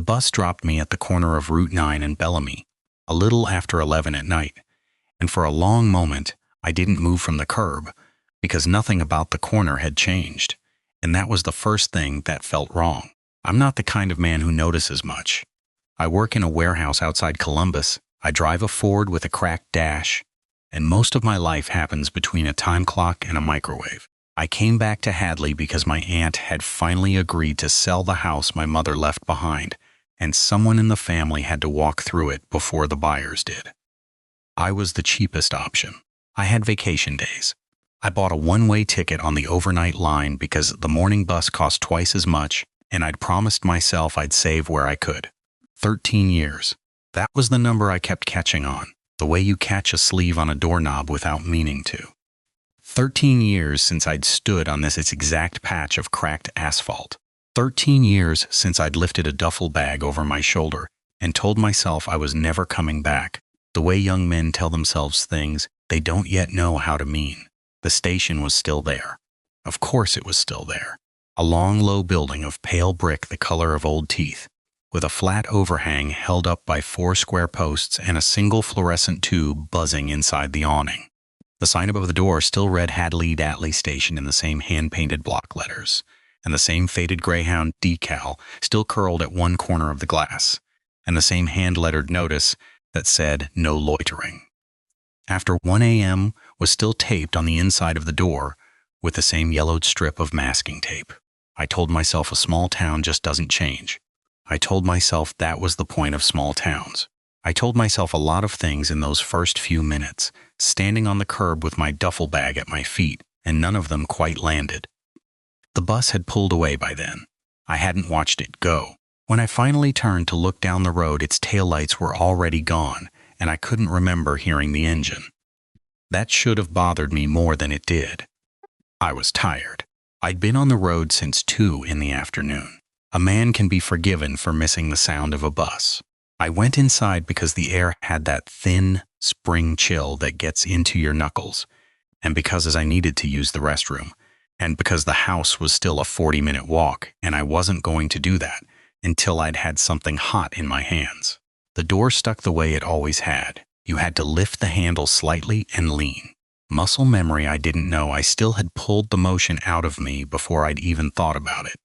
bus dropped me at the corner of Route 9 and Bellamy, a little after 11 at night, and for a long moment I didn't move from the curb because nothing about the corner had changed, and that was the first thing that felt wrong. I'm not the kind of man who notices much. I work in a warehouse outside Columbus, I drive a Ford with a cracked dash, and most of my life happens between a time clock and a microwave. I came back to Hadley because my aunt had finally agreed to sell the house my mother left behind, and someone in the family had to walk through it before the buyers did. I was the cheapest option. I had vacation days. I bought a one-way ticket on the overnight line because the morning bus cost twice as much, and I'd promised myself I'd save where I could. 13 years. That was the number I kept catching on, the way you catch a sleeve on a doorknob without meaning to. 13 years since I'd stood on this exact patch of cracked asphalt. 13 years since I'd lifted a duffel bag over my shoulder and told myself I was never coming back, the way young men tell themselves things they don't yet know how to mean. The station was still there. Of course it was still there. A long, low building of pale brick the color of old teeth, with a flat overhang held up by 4 square posts and a single fluorescent tube buzzing inside the awning. The sign above the door still read Hadley Station in the same hand-painted block letters, and the same faded Greyhound decal still curled at one corner of the glass, and the same hand-lettered notice that said, "No loitering." After 1 a.m. was still taped on the inside of the door with the same yellowed strip of masking tape. I told myself a small town just doesn't change. I told myself that was the point of small towns. I told myself a lot of things in those first few minutes, standing on the curb with my duffel bag at my feet, and none of them quite landed. The bus had pulled away by then. I hadn't watched it go. When I finally turned to look down the road, its taillights were already gone, and I couldn't remember hearing the engine. That should have bothered me more than it did. I was tired. I'd been on the road since 2 in the afternoon. A man can be forgiven for missing the sound of a bus. I went inside because the air had that thin, spring chill that gets into your knuckles, and because I needed to use the restroom, and because the house was still a 40-minute walk, and I wasn't going to do that until I'd had something hot in my hands. The door stuck the way it always had. You had to lift the handle slightly and lean. Muscle memory I didn't know I still had pulled the motion out of me before I'd even thought about it.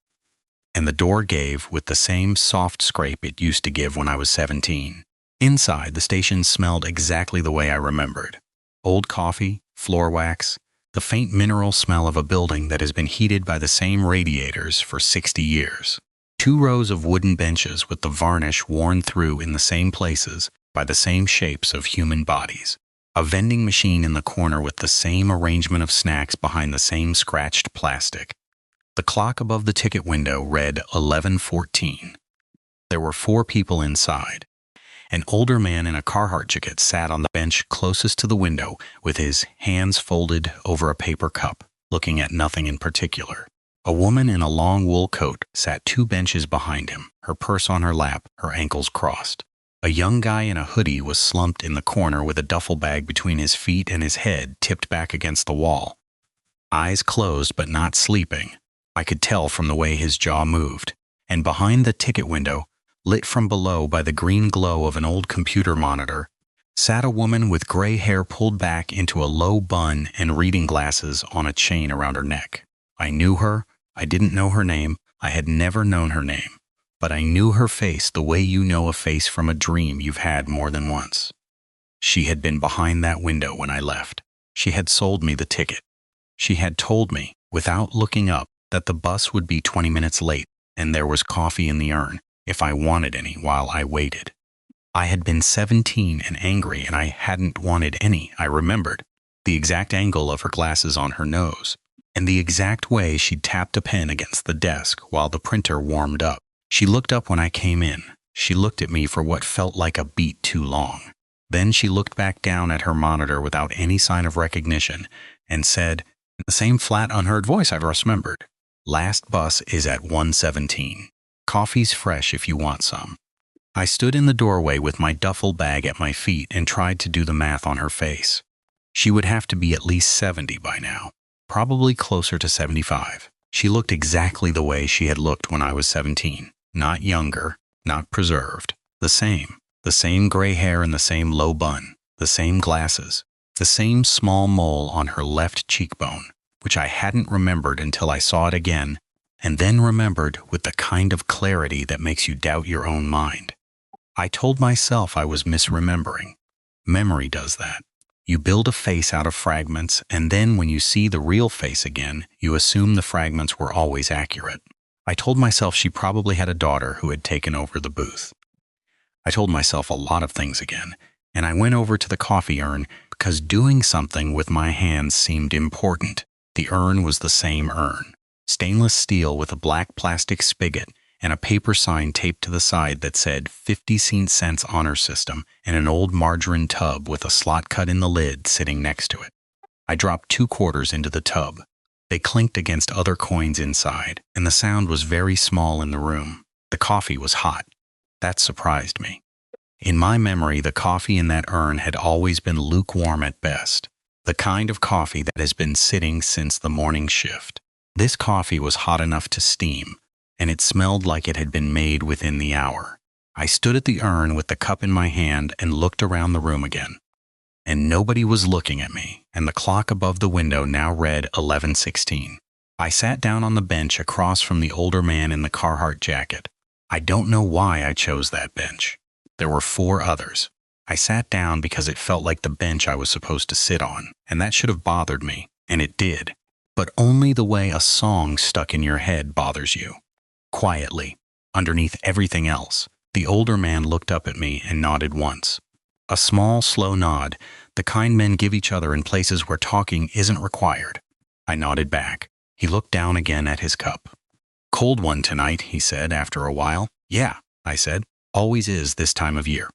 And the door gave with the same soft scrape it used to give when I was 17. Inside, the station smelled exactly the way I remembered. Old coffee, floor wax, the faint mineral smell of a building that has been heated by the same radiators for 60 years. 2 rows of wooden benches with the varnish worn through in the same places by the same shapes of human bodies. A vending machine in the corner with the same arrangement of snacks behind the same scratched plastic. The clock above the ticket window read 11:14. There were 4 people inside. An older man in a Carhartt jacket sat on the bench closest to the window with his hands folded over a paper cup, looking at nothing in particular. A woman in a long wool coat sat 2 benches behind him, her purse on her lap, her ankles crossed. A young guy in a hoodie was slumped in the corner with a duffel bag between his feet and his head tipped back against the wall. Eyes closed but not sleeping. I could tell from the way his jaw moved, and behind the ticket window, lit from below by the green glow of an old computer monitor, sat a woman with gray hair pulled back into a low bun and reading glasses on a chain around her neck. I knew her. I didn't know her name. I had never known her name. But I knew her face the way you know a face from a dream you've had more than once. She had been behind that window when I left. She had sold me the ticket. She had told me, without looking up, that the bus would be 20 minutes late and there was coffee in the urn if I wanted any while I waited. I had been 17 and angry and I hadn't wanted any. I remembered the exact angle of her glasses on her nose and the exact way she'd tapped a pen against the desk while the printer warmed up. She looked up when I came in. She looked at me for what felt like a beat too long. Then she looked back down at her monitor without any sign of recognition and said, in the same flat, unheard voice I've remembered, "Last bus is at 1:17. Coffee's fresh if you want some." I stood in the doorway with my duffel bag at my feet and tried to do the math on her face. She would have to be at least 70 by now, probably closer to 75. She looked exactly the way she had looked when I was 17, not younger, not preserved. The same gray hair and the same low bun, the same glasses, the same small mole on her left cheekbone, which I hadn't remembered until I saw it again, and then remembered with the kind of clarity that makes you doubt your own mind. I told myself I was misremembering. Memory does that. You build a face out of fragments, and then when you see the real face again, you assume the fragments were always accurate. I told myself she probably had a daughter who had taken over the booth. I told myself a lot of things again, and I went over to the coffee urn because doing something with my hands seemed important. The urn was the same urn. Stainless steel with a black plastic spigot and a paper sign taped to the side that said 50-cent honor system and an old margarine tub with a slot cut in the lid sitting next to it. I dropped 2 quarters into the tub. They clinked against other coins inside, and the sound was very small in the room. The coffee was hot. That surprised me. In my memory, the coffee in that urn had always been lukewarm at best, the kind of coffee that has been sitting since the morning shift. This coffee was hot enough to steam, and it smelled like it had been made within the hour. I stood at the urn with the cup in my hand and looked around the room again. And nobody was looking at me, and the clock above the window now read 11:16. I sat down on the bench across from the older man in the Carhartt jacket. I don't know why I chose that bench. There were 4 others. I sat down because it felt like the bench I was supposed to sit on, and that should have bothered me, and it did. But only the way a song stuck in your head bothers you. Quietly, underneath everything else, the older man looked up at me and nodded once. A small, slow nod, the kind men give each other in places where talking isn't required. I nodded back. He looked down again at his cup. "Cold one tonight," he said after a while. "Yeah," I said. "Always is this time of year."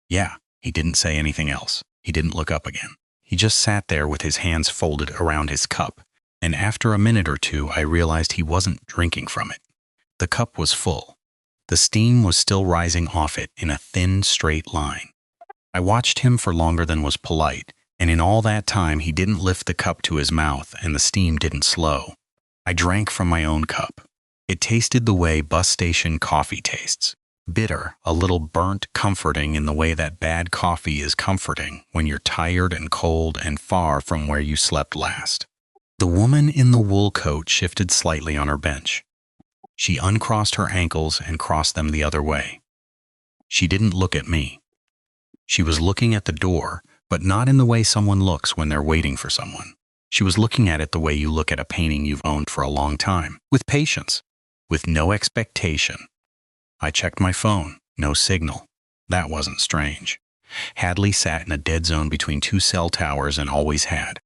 "Yeah." He didn't say anything else. He didn't look up again. He just sat there with his hands folded around his cup, and after a minute or two I realized he wasn't drinking from it. The cup was full. The steam was still rising off it in a thin, straight line. I watched him for longer than was polite, and in all that time he didn't lift the cup to his mouth and the steam didn't slow. I drank from my own cup. It tasted the way bus station coffee tastes. Bitter, a little burnt, comforting in the way that bad coffee is comforting when you're tired and cold and far from where you slept last. The woman in the wool coat shifted slightly on her bench. She uncrossed her ankles and crossed them the other way. She didn't look at me. She was looking at the door, but not in the way someone looks when they're waiting for someone. She was looking at it the way you look at a painting you've owned for a long time, with patience, with no expectation. I checked my phone. No signal. That wasn't strange. Hadley sat in a dead zone between 2 cell towers and always had.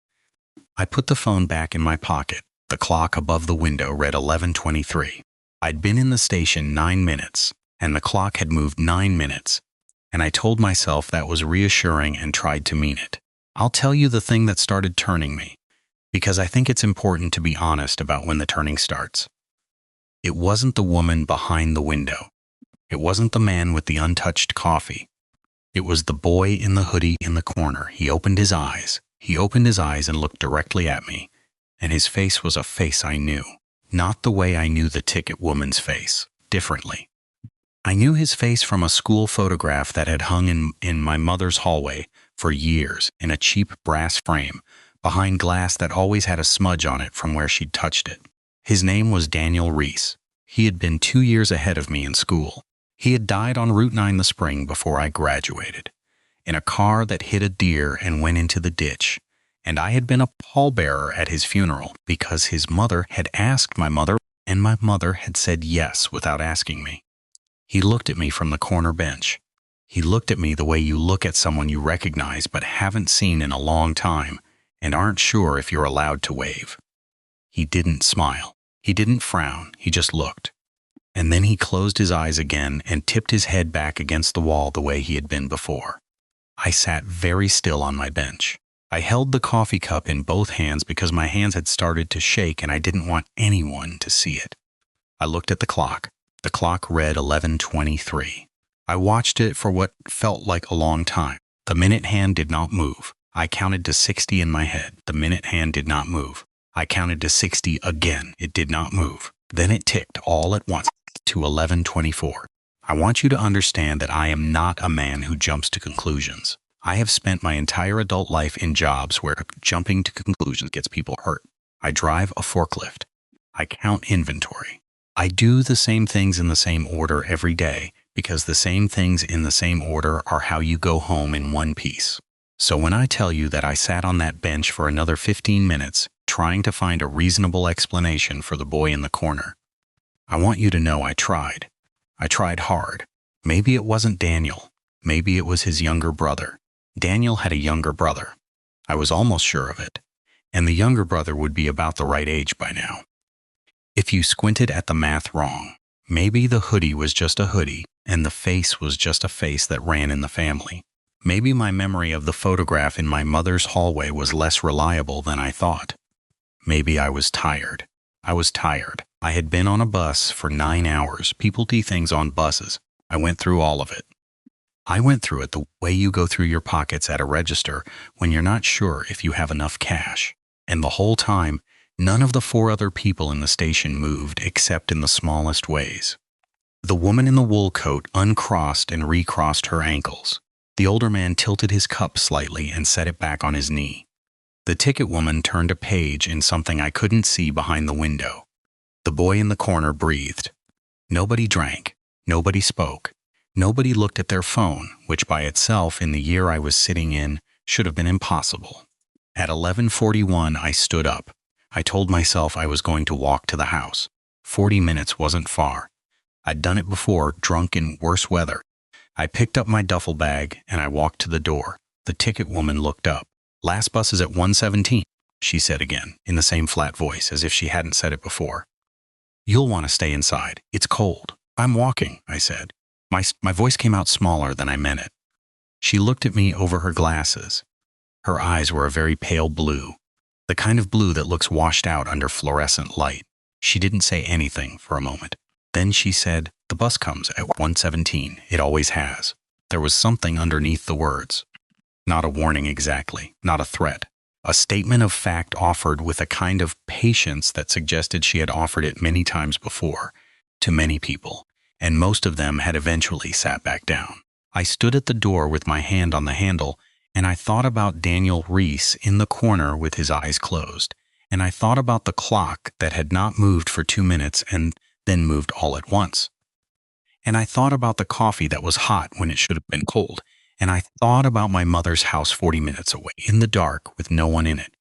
I put the phone back in my pocket. The clock above the window read 11:23. I'd been in the station 9 minutes, and the clock had moved 9 minutes, and I told myself that was reassuring and tried to mean it. I'll tell you the thing that started turning me, because I think it's important to be honest about when the turning starts. It wasn't the woman behind the window. It wasn't the man with the untouched coffee. It was the boy in the hoodie in the corner. He opened his eyes. He opened his eyes and looked directly at me, and his face was a face I knew. Not the way I knew the ticket woman's face. Differently. I knew his face from a school photograph that had hung in my mother's hallway for years in a cheap brass frame, behind glass that always had a smudge on it from where she'd touched it. His name was Daniel Reese. He had been 2 years ahead of me in school. He had died on Route 9 the spring before I graduated, in a car that hit a deer and went into the ditch, and I had been a pallbearer at his funeral because his mother had asked my mother, and my mother had said yes without asking me. He looked at me from the corner bench. He looked at me the way you look at someone you recognize but haven't seen in a long time and aren't sure if you're allowed to wave. He didn't smile. He didn't frown. He just looked. And then he closed his eyes again and tipped his head back against the wall the way he had been before. I sat very still on my bench. I held the coffee cup in both hands because my hands had started to shake and I didn't want anyone to see it. I looked at the clock. The clock read 11:23. I watched it for what felt like a long time. The minute hand did not move. I counted to 60 in my head. The minute hand did not move. I counted to 60 again. It did not move. Then it ticked all at once to 11:24. I want you to understand that I am not a man who jumps to conclusions. I have spent my entire adult life in jobs where jumping to conclusions gets people hurt. I drive a forklift. I count inventory. I do the same things in the same order every day because the same things in the same order are how you go home in one piece. So when I tell you that I sat on that bench for another 15 minutes trying to find a reasonable explanation for the boy in the corner, I want you to know I tried. I tried hard. Maybe it wasn't Daniel. Maybe it was his younger brother. Daniel had a younger brother. I was almost sure of it. And the younger brother would be about the right age by now. If you squinted at the math wrong, maybe the hoodie was just a hoodie and the face was just a face that ran in the family. Maybe my memory of the photograph in my mother's hallway was less reliable than I thought. Maybe I was tired. I was tired. I had been on a bus for 9 hours. People do things on buses. I went through all of it. I went through it the way you go through your pockets at a register when you're not sure if you have enough cash. And the whole time, none of the 4 other people in the station moved except in the smallest ways. The woman in the wool coat uncrossed and recrossed her ankles. The older man tilted his cup slightly and set it back on his knee. The ticket woman turned a page in something I couldn't see behind the window. The boy in the corner breathed. Nobody drank. Nobody spoke. Nobody looked at their phone, which by itself in the year I was sitting in should have been impossible. At 11:41, I stood up. I told myself I was going to walk to the house. 40 minutes wasn't far. I'd done it before, drunk in worse weather. I picked up my duffel bag and I walked to the door. The ticket woman looked up. "Last bus is at 1:17, she said again, in the same flat voice, as if she hadn't said it before. "You'll want to stay inside. It's cold." "I'm walking," I said. My voice came out smaller than I meant it. She looked at me over her glasses. Her eyes were a very pale blue, the kind of blue that looks washed out under fluorescent light. She didn't say anything for a moment. Then she said, "The bus comes at 1:17. It always has." There was something underneath the words. Not a warning exactly, not a threat. A statement of fact offered with a kind of patience that suggested she had offered it many times before, to many people, and most of them had eventually sat back down. I stood at the door with my hand on the handle, and I thought about Daniel Reese in the corner with his eyes closed, and I thought about the clock that had not moved for 2 minutes and then moved all at once. And I thought about the coffee that was hot when it should have been cold, and I thought about my mother's house 40 minutes away, in the dark, with no one in it.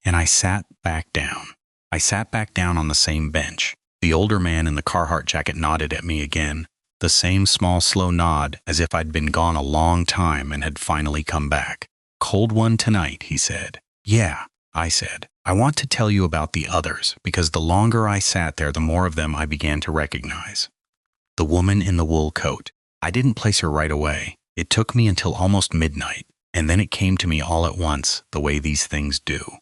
And I sat back down. I sat back down on the same bench. The older man in the Carhartt jacket nodded at me again, the same small, slow nod as if I'd been gone a long time and had finally come back. "Cold one tonight," he said. "Yeah," I said. "I want to tell you about the others, because the longer I sat there, the more of them I began to recognize. The woman in the wool coat. I didn't place her right away. It took me until almost midnight, and then it came to me all at once, the way these things do.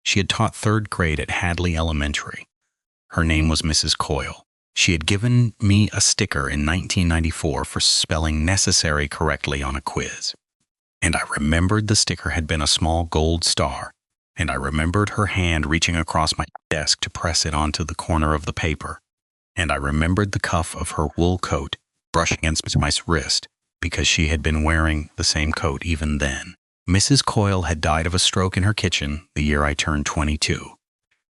She had taught 3rd grade at Hadley Elementary. Her name was Mrs. Coyle. She had given me a sticker in 1994 for spelling necessary correctly on a quiz. And I remembered the sticker had been a small gold star, and I remembered her hand reaching across my desk to press it onto the corner of the paper. And I remembered the cuff of her wool coat brushing against my wrist, because she had been wearing the same coat even then. Mrs. Coyle had died of a stroke in her kitchen the year I turned 22.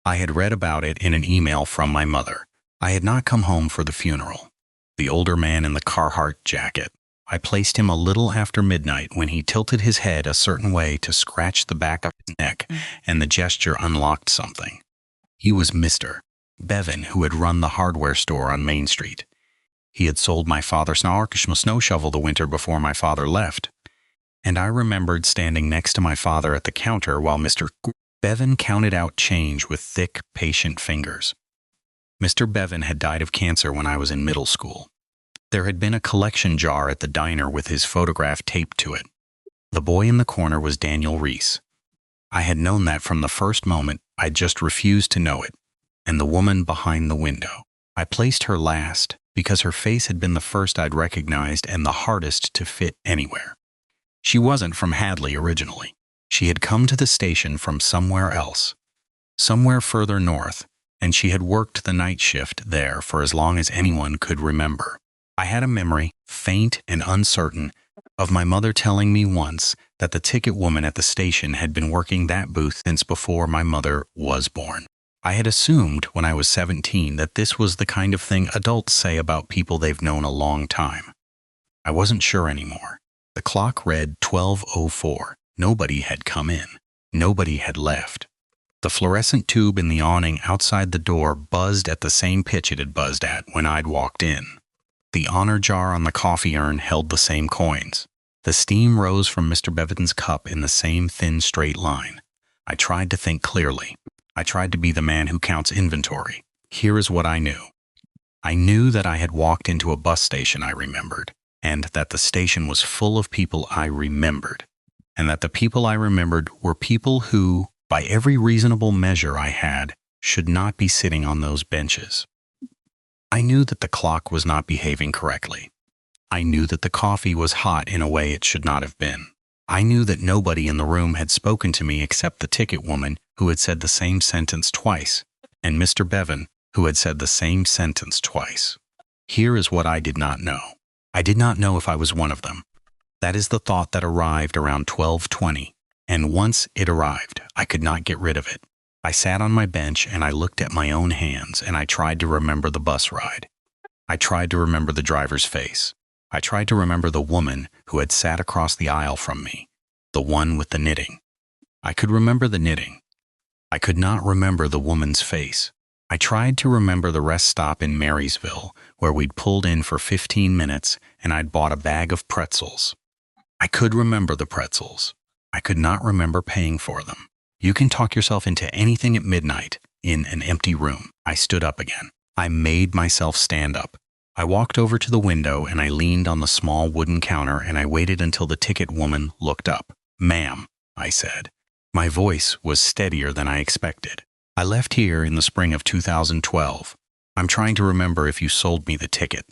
I had read about it in an email from my mother. I had not come home for the funeral. The older man in the Carhartt jacket. I placed him a little after midnight when he tilted his head a certain way to scratch the back of his neck, and the gesture unlocked something. He was Mr. Bevan, who had run the hardware store on Main Street. He had sold my father snow shovel the winter before my father left. And I remembered standing next to my father at the counter while Mr. Bevan counted out change with thick, patient fingers. Mr. Bevan had died of cancer when I was in middle school. There had been a collection jar at the diner with his photograph taped to it. The boy in the corner was Daniel Reese. I had known that from the first moment. I just refused to know it. And the woman behind the window. I placed her last because her face had been the first I'd recognized and the hardest to fit anywhere. She wasn't from Hadley originally. She had come to the station from somewhere else, somewhere further north, and she had worked the night shift there for as long as anyone could remember. I had a memory, faint and uncertain, of my mother telling me once that the ticket woman at the station had been working that booth since before my mother was born. I had assumed when I was 17 that this was the kind of thing adults say about people they've known a long time. I wasn't sure anymore. The clock read 12:04. Nobody had come in. Nobody had left. The fluorescent tube in the awning outside the door buzzed at the same pitch it had buzzed at when I'd walked in. The honor jar on the coffee urn held the same coins. The steam rose from Mr. Bevan's cup in the same thin, straight line. I tried to think clearly. I tried to be the man who counts inventory. Here is what I knew. I knew that I had walked into a bus station I remembered, and that the station was full of people I remembered, and that the people I remembered were people who, by every reasonable measure I had, should not be sitting on those benches. I knew that the clock was not behaving correctly. I knew that the coffee was hot in a way it should not have been. I knew that nobody in the room had spoken to me except the ticket woman who had said the same sentence twice, and Mr. Bevan, who had said the same sentence twice. Here is what I did not know. I did not know if I was one of them. That is the thought that arrived around 12:20, and once it arrived, I could not get rid of it. I sat on my bench and I looked at my own hands and I tried to remember the bus ride. I tried to remember the driver's face. I tried to remember the woman who had sat across the aisle from me, the one with the knitting. I could remember the knitting. I could not remember the woman's face. I tried to remember the rest stop in Marysville, where we'd pulled in for 15 minutes and I'd bought a bag of pretzels. I could remember the pretzels. I could not remember paying for them. You can talk yourself into anything at midnight in an empty room. I stood up again. I made myself stand up. I walked over to the window and I leaned on the small wooden counter and I waited until the ticket woman looked up. "Ma'am," I said. My voice was steadier than I expected. "I left here in the spring of 2012. I'm trying to remember if you sold me the ticket."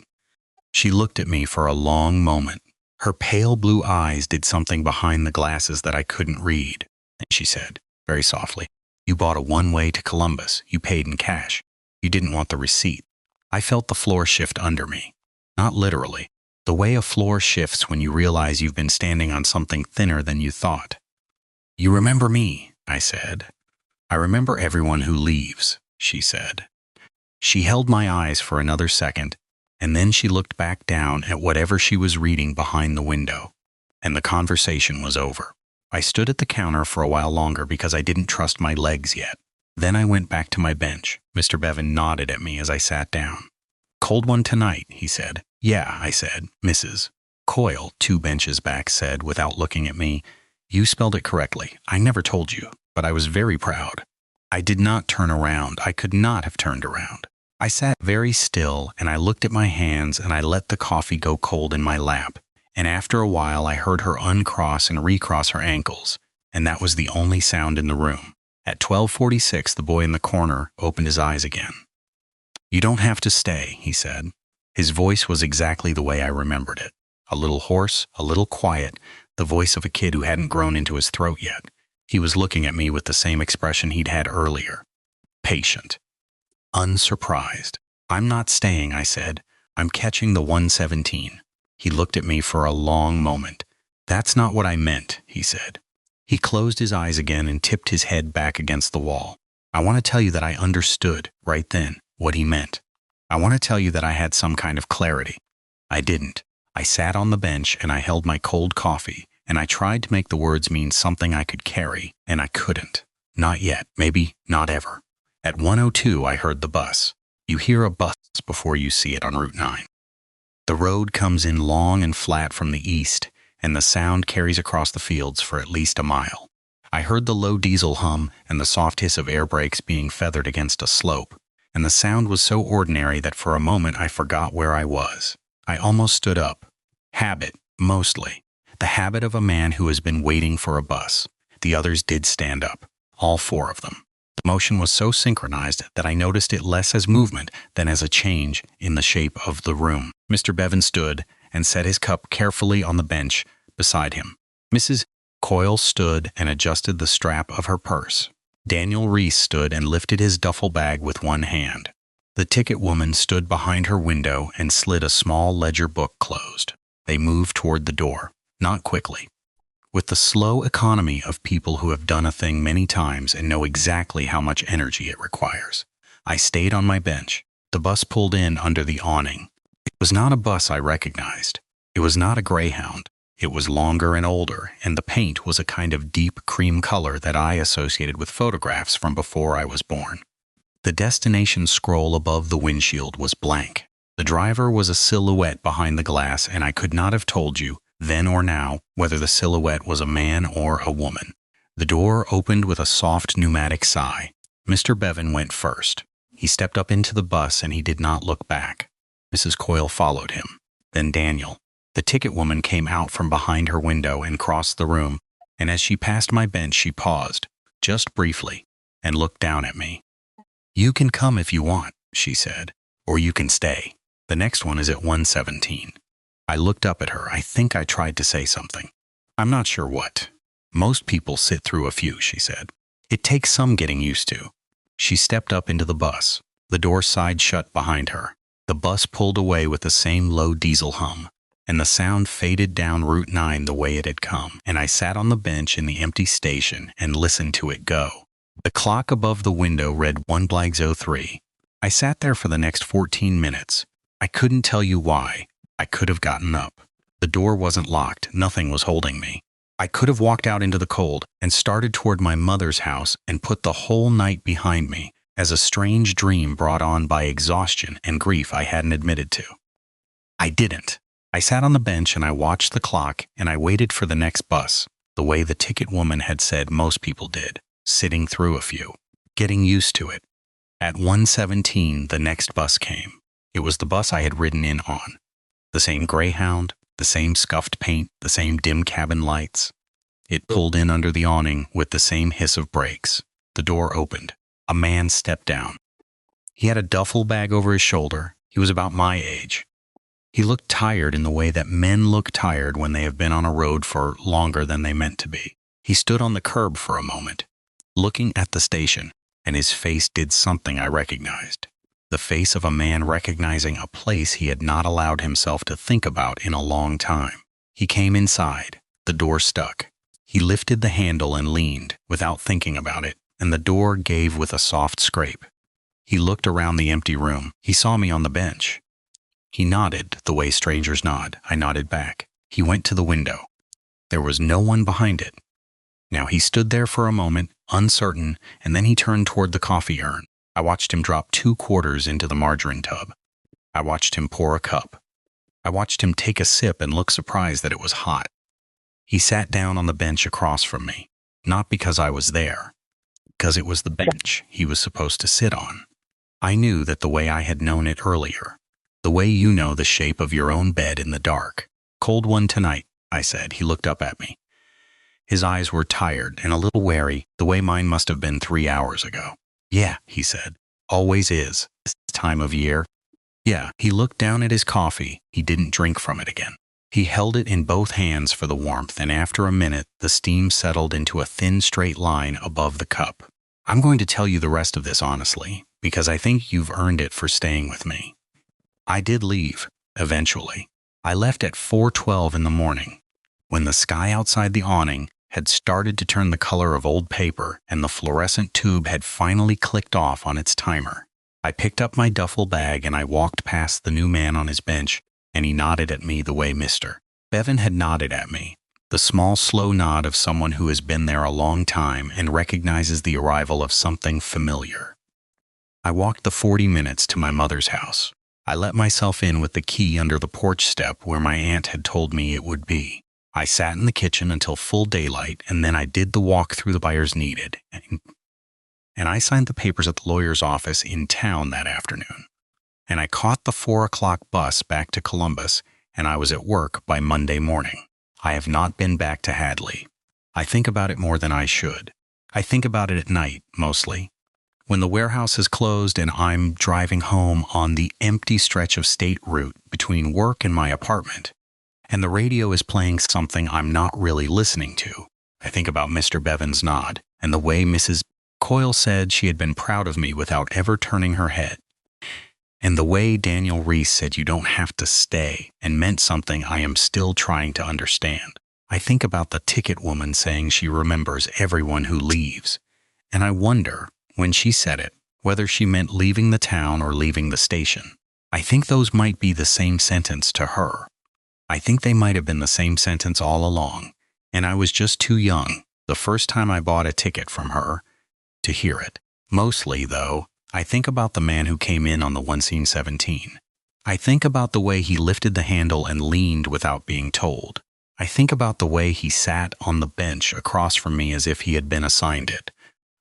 She looked at me for a long moment. Her pale blue eyes did something behind the glasses that I couldn't read. And she said, very softly, "You bought a one-way to Columbus. You paid in cash. You didn't want the receipt." I felt the floor shift under me. Not literally. The way a floor shifts when you realize you've been standing on something thinner than you thought. "You remember me," I said. "I remember everyone who leaves," she said. She held my eyes for another second, and then she looked back down at whatever she was reading behind the window, and the conversation was over. I stood at the counter for a while longer because I didn't trust my legs yet. Then I went back to my bench. Mr. Bevan nodded at me as I sat down. "Cold one tonight," he said. "Yeah," I said. "Mrs. Coyle," 2 benches back, said without looking at me. "You spelled it correctly. I never told you, but I was very proud." I did not turn around. I could not have turned around. I sat very still and I looked at my hands and I let the coffee go cold in my lap. And after a while I heard her uncross and recross her ankles, and that was the only sound in the room. At 12:46, the boy in the corner opened his eyes again. "You don't have to stay," he said. His voice was exactly the way I remembered it. A little hoarse, a little quiet, the voice of a kid who hadn't grown into his throat yet. He was looking at me with the same expression he'd had earlier. Patient. Unsurprised. "I'm not staying," I said. "I'm catching the 117. He looked at me for a long moment. "That's not what I meant," he said. He closed his eyes again and tipped his head back against the wall. "I want to tell you that I understood, right then, what he meant. I want to tell you that I had some kind of clarity. I didn't. I sat on the bench and I held my cold coffee, and I tried to make the words mean something I could carry, and I couldn't. Not yet, maybe not ever. At 1:02 I heard the bus. You hear a bus before you see it on Route 9. The road comes in long and flat from the east, and the sound carries across the fields for at least a mile. I heard the low diesel hum and the soft hiss of air brakes being feathered against a slope, and the sound was so ordinary that for a moment I forgot where I was. I almost stood up. Habit, mostly. The habit of a man who has been waiting for a bus. The others did stand up, all 4 of them. The motion was so synchronized that I noticed it less as movement than as a change in the shape of the room. Mr. Bevan stood and set his cup carefully on the bench beside him. Mrs. Coyle stood and adjusted the strap of her purse. Daniel Reese stood and lifted his duffel bag with one hand. The ticket woman stood behind her window and slid a small ledger book closed. They moved toward the door, not quickly. With the slow economy of people who have done a thing many times and know exactly how much energy it requires, I stayed on my bench. The bus pulled in under the awning. It was not a bus I recognized. It was not a Greyhound. It was longer and older, and the paint was a kind of deep cream color that I associated with photographs from before I was born. The destination scroll above the windshield was blank. The driver was a silhouette behind the glass, and I could not have told you, then or now, whether the silhouette was a man or a woman. The door opened with a soft pneumatic sigh. Mr. Bevan went first. He stepped up into the bus and he did not look back. Mrs. Coyle followed him. Then Daniel. The ticket woman came out from behind her window and crossed the room, and as she passed my bench she paused, just briefly, and looked down at me. "You can come if you want," she said, "or you can stay. The next one is at 117. I looked up at her. I think I tried to say something. I'm not sure what. "Most people sit through a few," she said. "It takes some getting used to." She stepped up into the bus. The door side shut behind her. The bus pulled away with the same low diesel hum, and the sound faded down Route 9 the way it had come, and I sat on the bench in the empty station and listened to it go. The clock above the window read 1:03. I sat there for the next 14 minutes. I couldn't tell you why. I could have gotten up. The door wasn't locked. Nothing was holding me. I could have walked out into the cold and started toward my mother's house and put the whole night behind me as a strange dream brought on by exhaustion and grief I hadn't admitted to. I didn't. I sat on the bench and I watched the clock and I waited for the next bus, the way the ticket woman had said most people did, sitting through a few, getting used to it. At 1:17, the next bus came. It was the bus I had ridden in on. The same Greyhound, the same scuffed paint, the same dim cabin lights. It pulled in under the awning with the same hiss of brakes. The door opened. A man stepped down. He had a duffel bag over his shoulder. He was about my age. He looked tired in the way that men look tired when they have been on a road for longer than they meant to be. He stood on the curb for a moment, looking at the station, and his face did something I recognized. The face of a man recognizing a place he had not allowed himself to think about in a long time. He came inside. The door stuck. He lifted the handle and leaned, without thinking about it, and the door gave with a soft scrape. He looked around the empty room. He saw me on the bench. He nodded the way strangers nod. I nodded back. He went to the window. There was no one behind it. Now he stood there for a moment, uncertain, and then he turned toward the coffee urn. I watched him drop 2 quarters into the margarine tub. I watched him pour a cup. I watched him take a sip and look surprised that it was hot. He sat down on the bench across from me, not because I was there, because it was the bench he was supposed to sit on. I knew that the way I had known it earlier, the way you know the shape of your own bed in the dark. "Cold one tonight," I said. He looked up at me. His eyes were tired and a little wary, the way mine must have been 3 hours ago. "Yeah," he said. "Always is, this time of year." Yeah, he looked down at his coffee. He didn't drink from it again. He held it in both hands for the warmth, and after a minute, the steam settled into a thin straight line above the cup. "I'm going to tell you the rest of this honestly, because I think you've earned it for staying with me. I did leave, eventually. I left at 4:12 in the morning, when the sky outside the awning had started to turn the color of old paper and the fluorescent tube had finally clicked off on its timer. I picked up my duffel bag and I walked past the new man on his bench, and he nodded at me the way Mr. Bevan had nodded at me, the small, slow nod of someone who has been there a long time and recognizes the arrival of something familiar. I walked the 40 minutes to my mother's house. I let myself in with the key under the porch step where my aunt had told me it would be. I sat in the kitchen until full daylight, and then I did the walk through the buyers needed, and I signed the papers at the lawyer's office in town that afternoon. And I caught the 4 o'clock bus back to Columbus, and I was at work by Monday morning. I have not been back to Hadley. I think about it more than I should. I think about it at night, mostly. When the warehouse is closed and I'm driving home on the empty stretch of state route between work and my apartment, and the radio is playing something I'm not really listening to, I think about Mr. Bevan's nod and the way Mrs. Coyle said she had been proud of me without ever turning her head. And the way Daniel Reese said you don't have to stay and meant something I am still trying to understand. I think about the ticket woman saying she remembers everyone who leaves, and I wonder, when she said it, whether she meant leaving the town or leaving the station. I think those might be the same sentence to her. I think they might have been the same sentence all along, and I was just too young, the first time I bought a ticket from her, to hear it. Mostly, though, I think about the man who came in on the 1:17. I think about the way he lifted the handle and leaned without being told. I think about the way he sat on the bench across from me as if he had been assigned it.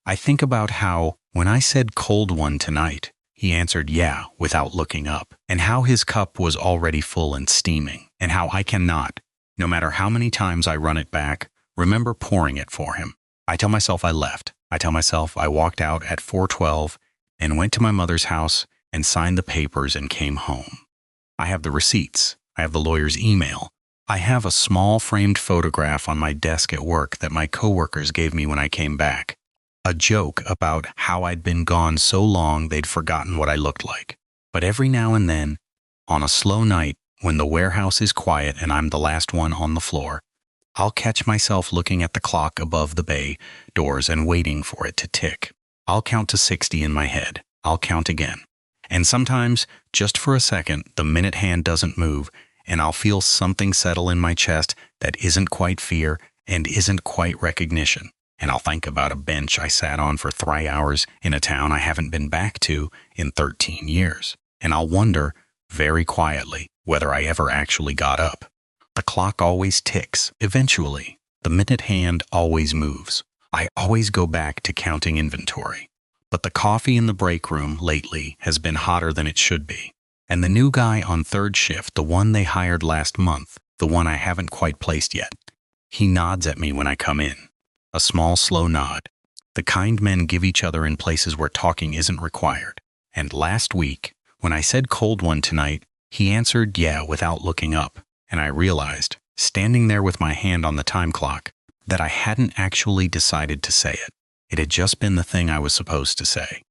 I think about how, when I said cold one tonight, he answered yeah without looking up, and how his cup was already full and steaming, and how I cannot, no matter how many times I run it back, remember pouring it for him. I tell myself I left. I tell myself I walked out at 4:12 and went to my mother's house and signed the papers and came home. I have the receipts. I have the lawyer's email. I have a small framed photograph on my desk at work that my coworkers gave me when I came back. A joke about how I'd been gone so long they'd forgotten what I looked like. But every now and then, on a slow night, when the warehouse is quiet and I'm the last one on the floor, I'll catch myself looking at the clock above the bay doors and waiting for it to tick. I'll count to 60 in my head. I'll count again. And sometimes, just for a second, the minute hand doesn't move, and I'll feel something settle in my chest that isn't quite fear and isn't quite recognition. And I'll think about a bench I sat on for 3 hours in a town I haven't been back to in 13 years. And I'll wonder, very quietly, whether I ever actually got up. The clock always ticks, eventually. The minute hand always moves. I always go back to counting inventory. But the coffee in the break room lately has been hotter than it should be. And the new guy on third shift, the one they hired last month, the one I haven't quite placed yet, he nods at me when I come in. A small, slow nod. The kind men give each other in places where talking isn't required. And last week, when I said cold one tonight, he answered yeah without looking up. And I realized, standing there with my hand on the time clock, that I hadn't actually decided to say it. It had just been the thing I was supposed to say.